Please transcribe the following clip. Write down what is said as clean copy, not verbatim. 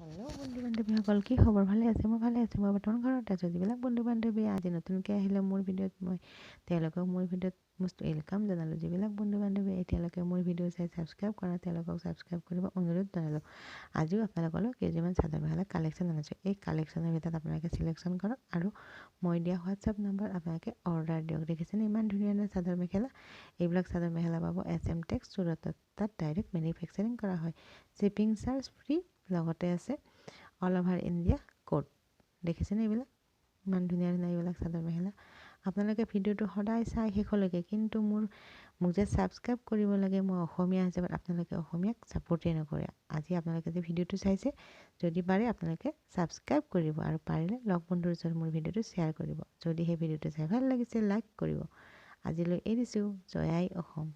Hello' বন্ধু বান্ধৱীসকল, কি খবৰ? ভালে আছে? মই ভালে আছোঁ। মই বৰ্তমান ঘৰত আছোঁ। যিবিলাক বন্ধু বান্ধৱী আজি নতুনকৈ আহিলে মোৰ ভিডিঅ'ত, মই তেওঁলোকক মোৰ ভিডিঅ'ত মষ্ট ৱেলকাম জনালোঁ। যিবিলাক বন্ধু বান্ধৱী এতিয়ালৈকে মোৰ ভিডিঅ' চাই ছাবস্ক্ৰাইব কৰা, তেওঁলোকক ছাবস্ক্ৰাইব কৰিব অনুৰোধ জনালোঁ। আজিও আপোনালোকলৈ কেইযোৰমান চাদৰ মেখেলা কালেকশ্যন আনিছোঁ। এই কালেকশ্যনৰ ভিতৰত আপোনালোকে চিলেকশ্যন কৰক আৰু মই দিয়া হোৱাটছআপ নম্বৰ আপোনালোকে অৰ্ডাৰ দিয়ক। দেখিছেনে ইমান ধুনীয়া ধুনীয়া চাদৰ মেখেলা? এইবিলাক চাদৰ মেখেলা পাব SM টেক্স চুৰতত। তাত ডাইৰেক্ট মেনুফেকচাৰিং কৰা হয়। শ্বিপিং চাৰ্জ ফ্ৰী, লগতে আছে অল অভাৰ ইণ্ডিয়া কোড। দেখিছেনে এইবিলাক ইমান ধুনীয়া ধুনীয়া এইবিলাক চাদৰ মেখেলা? আপোনালোকে ভিডিঅ'টো সদায় চাই শেষলৈকে, কিন্তু মোক যে ছাবস্ক্ৰাইব কৰিব লাগে, মই অসমীয়া হিচাপত আপোনালোকে অসমীয়াক ছাপোৰ্টেই নকৰে। আজি আপোনালোকে যে ভিডিঅ'টো চাইছে, যদি পাৰে আপোনালোকে ছাবস্ক্ৰাইব কৰিব আৰু পাৰিলে লগ বন্ধুৰ ওচৰত মোৰ ভিডিঅ'টো শ্বেয়াৰ কৰিব। যদি সেই ভিডিঅ'টো চাই ভাল লাগিছে, লাইক কৰিব। আজিলৈ এৰিছোঁ। জয় আই অসম।